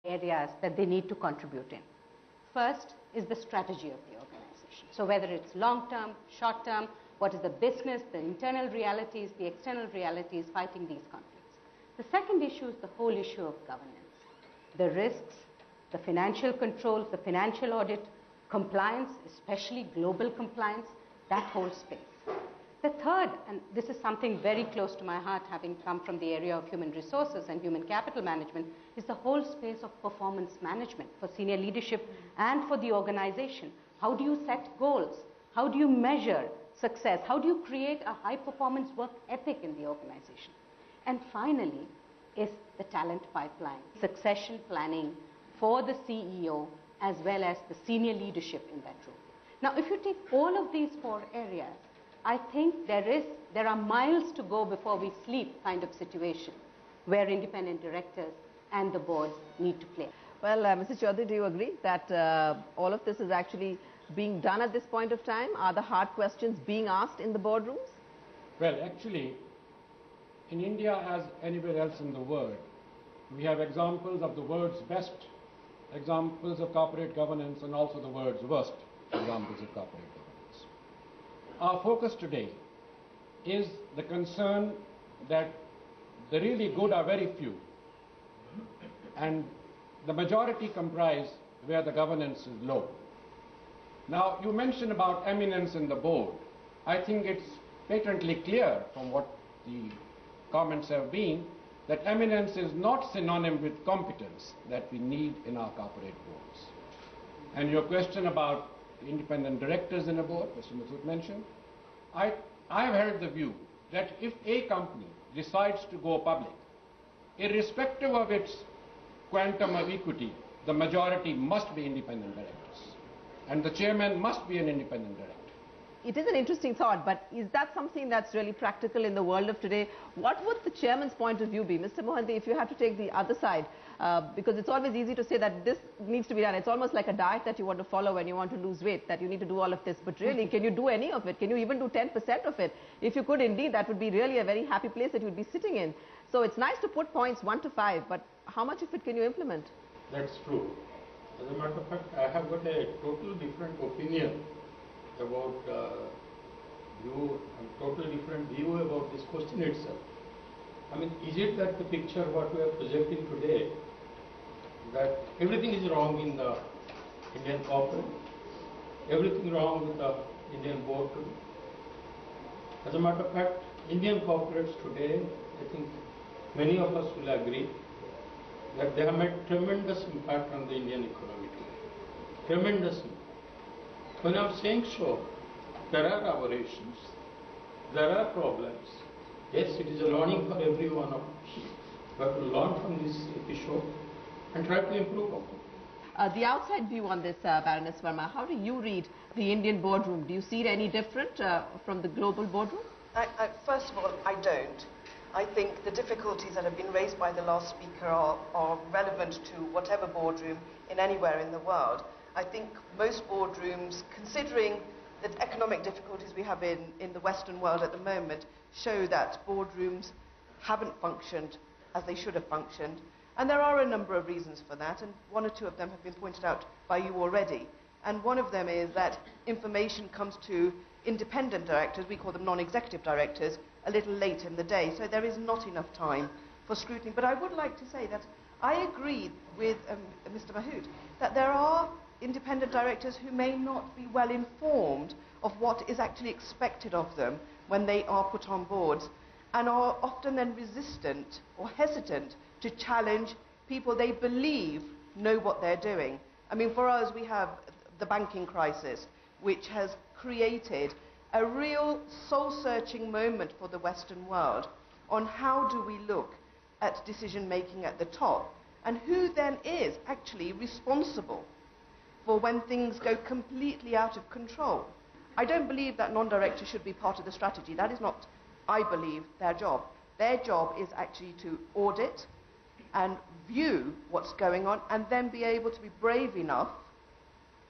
areas that they need to contribute in. First is the strategy of the organization. So whether it's long-term, short-term, what is the business, the internal realities, the external realities fighting these conflicts. The second issue is the whole issue of governance. The risks, the financial controls, the financial audit, compliance, especially global compliance, that whole space. The third, and this is something very close to my heart, having come from the area of human resources and human capital management, is the whole space of performance management for senior leadership and for the organization. How do you set goals? How do you measure success? How do you create a high-performance work ethic in the organization? And finally is the talent pipeline, succession planning for the CEO as well as the senior leadership in that role. Now, if you take all of these four areas, I think there are miles to go before we sleep kind of situation where independent directors and the board need to play. Well, Mr. Chaudhary, do you agree that all of this is actually being done at this point of time? Are the hard questions being asked in the boardrooms? Well, actually, in India as anywhere else in the world, we have examples of the world's best examples of corporate governance and also the world's worst examples of corporate governance. Our focus today is the concern that the really good are very few, and the majority comprise where the governance is low. Now, you mentioned about eminence in the board. I think it's patently clear from what the comments have been that eminence is not synonym with competence that we need in our corporate boards. And your question about independent directors in a board, Mr. Masood mentioned, I have held the view that if a company decides to go public, irrespective of its quantum of equity, the majority must be independent directors, and the chairman must be an independent director. It is an interesting thought, but is that something that's really practical in the world of today? What would the chairman's point of view be? Mr. Mohanty, if you have to take the other side, because it's always easy to say that this needs to be done. It's almost like a diet that you want to follow when you want to lose weight, that you need to do all of this. But really, can you do any of it? Can you even do 10% of it? If you could, indeed, that would be really a very happy place that you would be sitting in. So it's nice to put points 1 to 5, but how much of it can you implement? That's true. As a matter of fact, I have got a total different opinion about totally different view about this question itself. I mean, is it that the picture what we are projecting today, that everything is wrong in the Indian corporate, everything wrong with the Indian board today? As a matter of fact, Indian corporates today, I think many of us will agree that they have made tremendous impact on the Indian economy today. Tremendous impact. When I'm saying so, there are aberrations, there are problems. Yes, it is a learning for every one of us. We have to learn from this episode and try to improve upon it. The outside view on this, Baroness Verma, how do you read the Indian boardroom? Do you see it any different from the global boardroom? First of all, I don't. I think the difficulties that have been raised by the last speaker are relevant to whatever boardroom in anywhere in the world. I think most boardrooms, considering the economic difficulties we have in the Western world at the moment, show that boardrooms haven't functioned as they should have functioned. And there are a number of reasons for that, and one or two of them have been pointed out by you already. And one of them is that information comes to independent directors, we call them non-executive directors, a little late in the day, so there is not enough time for scrutiny. But I would like to say that I agree with Mr. Mahood that there are independent directors who may not be well informed of what is actually expected of them when they are put on boards, and are often then resistant or hesitant to challenge people they believe know what they're doing. I mean, for us, we have the banking crisis, which has created a real soul-searching moment for the Western world on how do we look at decision-making at the top, and who then is actually responsible for when things go completely out of control. I don't believe that non-directors should be part of the strategy. That is not, I believe, their job. Their job is actually to audit and view what's going on, and then be able to be brave enough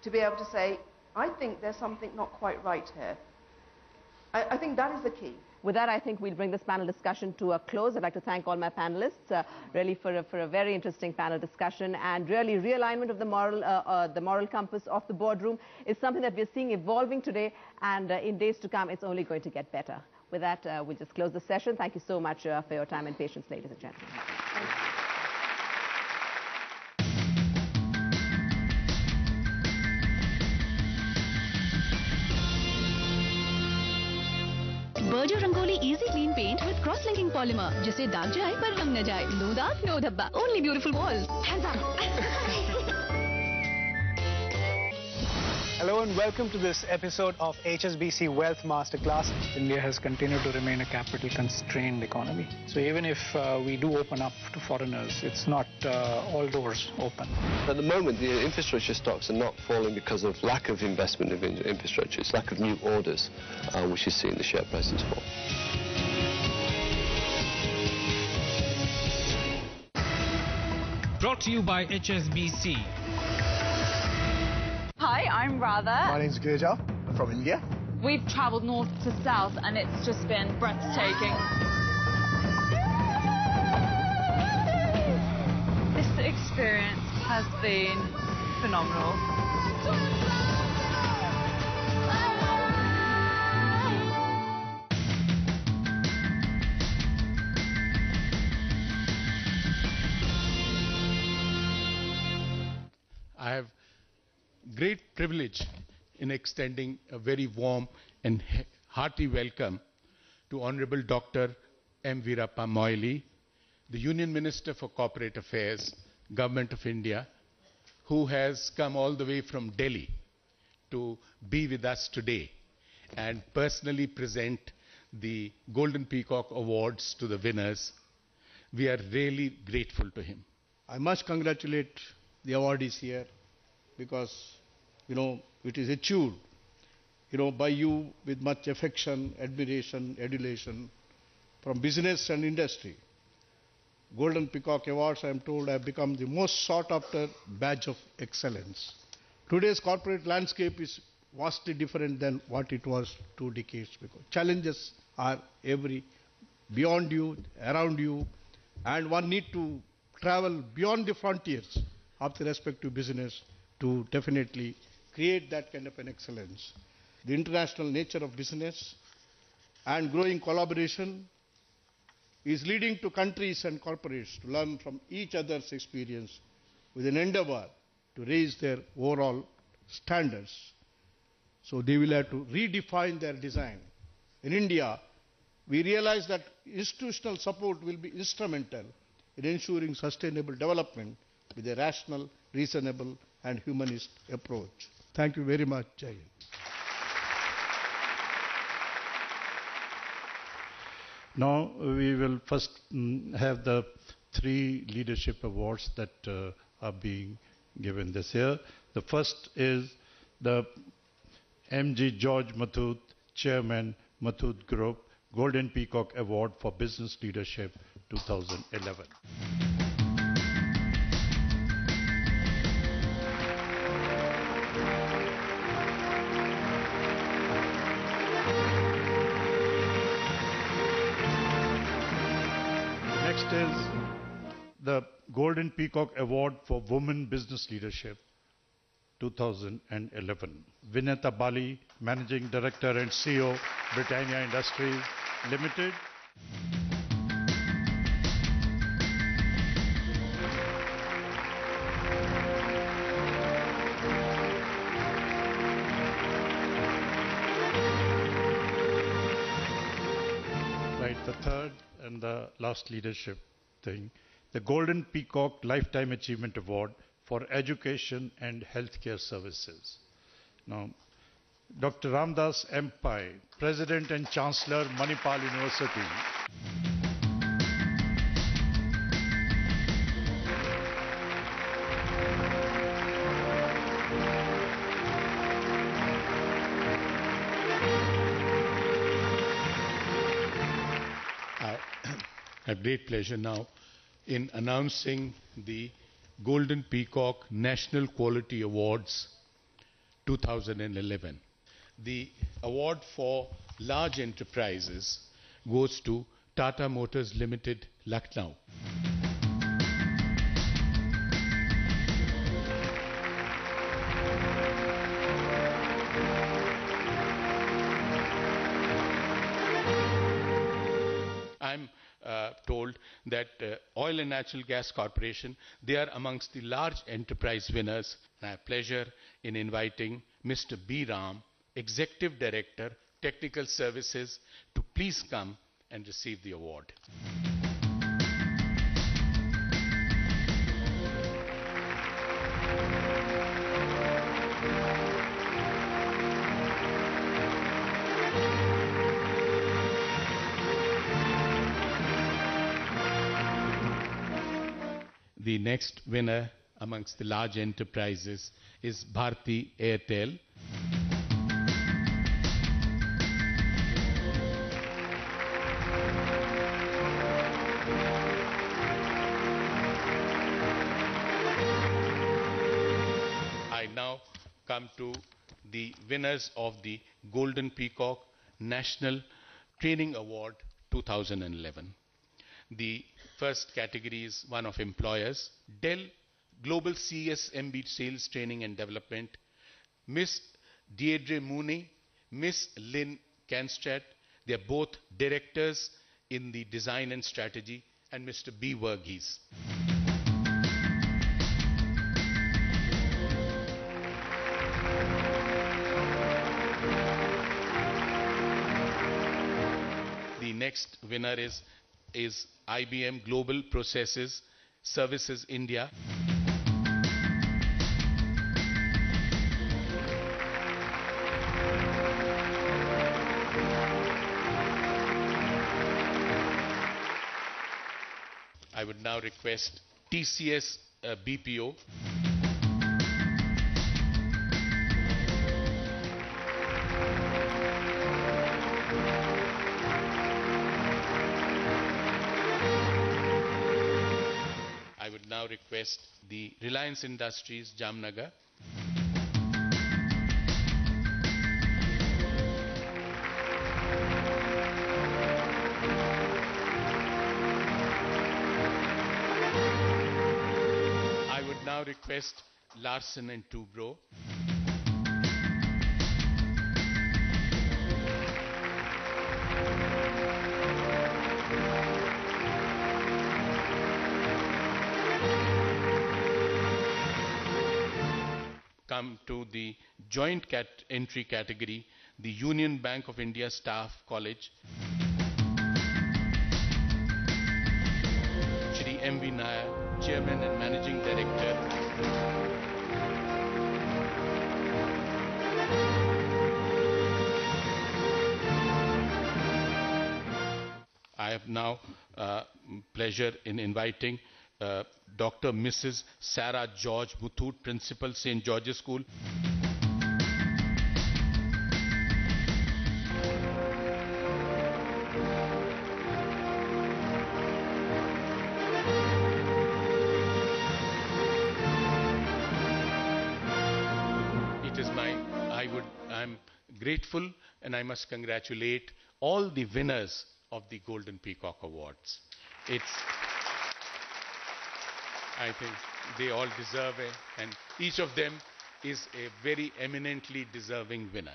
to be able to say, I think there's something not quite right here. I think that is the key. With that, I think we'll bring this panel discussion to a close. I'd like to thank all my panelists, really for a very interesting panel discussion, and really realignment of the moral compass of the boardroom is something that we're seeing evolving today, and in days to come, it's only going to get better. With that, we'll just close the session. Thank you so much for your time and patience, ladies and gentlemen. Berger Rangoli Easy Clean Paint with cross-linking polymer, जिसे दाग जाए पर रंग न जाए. No दाग, no धब्बा. Only beautiful walls. Hands up. Hello and welcome to this episode of HSBC Wealth Masterclass. India has continued to remain a capital-constrained economy. So even if we do open up to foreigners, it's not all doors open. At the moment, the infrastructure stocks are not falling because of lack of investment in infrastructure. It's lack of new orders, which is seeing the share prices fall. Brought to you by HSBC. Hi, I'm Radha. My name's Gurja. I'm from India. We've travelled north to south and it's just been breathtaking. This experience has been phenomenal. I have great privilege in extending a very warm and hearty welcome to Honorable Dr. M. Veerappa Moily, the Union Minister for Corporate Affairs, Government of India, who has come all the way from Delhi to be with us today and personally present the Golden Peacock Awards to the winners. We are really grateful to him. I must congratulate the awardees here because, it is achieved, by you with much affection, admiration, adulation from business and industry. Golden Peacock Awards, I am told, have become the most sought-after badge of excellence. Today's corporate landscape is vastly different than what it was 2 decades ago. Challenges are beyond you, around you, and one need to travel beyond the frontiers of the respective business to definitely create that kind of an excellence. The international nature of business and growing collaboration is leading to countries and corporates to learn from each other's experience with an endeavor to raise their overall standards. So they will have to redefine their design. In India, we realize that institutional support will be instrumental in ensuring sustainable development with a rational, reasonable and humanist approach. Thank you very much, Jai Hind. Now we will first have the 3 leadership awards that are being given this year. The first is the M.G. George Mathur, Chairman, Mathur Group, Golden Peacock Award for Business Leadership 2011. Next is the Golden Peacock Award for Women Business Leadership 2011. Vineta Bali, Managing Director and CEO, Britannia Industries Limited. Right, the third and the last leadership thing, the Golden Peacock Lifetime Achievement Award for Education and Healthcare Services. Now, Dr. Ramdas M. Pai, President and Chancellor, Manipal University. I have great pleasure now in announcing the Golden Peacock National Quality Awards 2011. The award for large enterprises goes to Tata Motors Limited, Lucknow. I'm told that Oil and Natural Gas Corporation, they are amongst the large enterprise winners. And I have pleasure in inviting Mr. B. Ram, Executive Director, Technical Services, to please come and receive the award. The next winner amongst the large enterprises is Bharti Airtel. I now come to the winners of the Golden Peacock National Training Award 2011. The first category is one of employers. Dell Global CSMB Sales Training and Development, Miss Deirdre Mooney, Miss Lynn Canstrat. They are both directors in the design and strategy, and Mr. B. Verghese. The next winner is IBM Global Processes Services India. I would now request TCS BPO. I would now request the Reliance Industries Jamnagar. I would now request Larsen and Toubro. Come to the joint entry category, the Union Bank of India Staff College. Shri M.V. Nair, Chairman and Managing Director. I have now pleasure in inviting Dr. Mrs. Sarah George Muthoot, Principal, St. George's School. I'm grateful and I must congratulate all the winners of the Golden Peacock Awards. I think they all deserve it, and each of them is a very eminently deserving winner.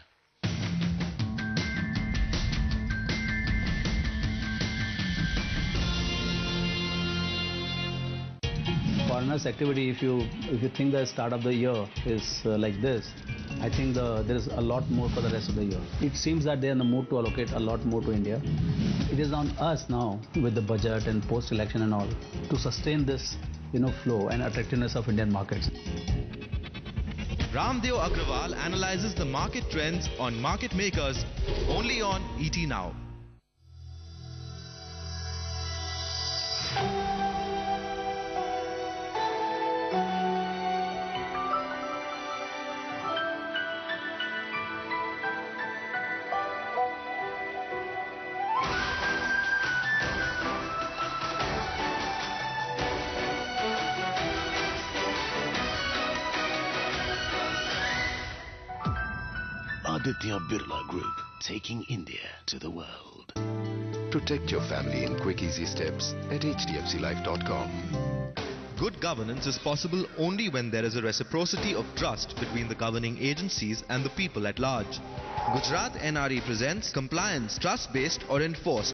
Foreigners' activity, if you think the start of the year is like this, I think there is a lot more for the rest of the year. It seems that they are in the mood to allocate a lot more to India. It is on us now, with the budget and post-election and all, to sustain this flow and attractiveness of Indian markets. Ramdeo Agrawal analyzes the market trends on Market Makers only on ET Now. Aditya Birla Group, taking India to the world. Protect your family in quick, easy steps at hdfclife.com. Good governance is possible only when there is a reciprocity of trust between the governing agencies and the people at large. Gujarat NRE presents Compliance, Trust-Based or Enforced.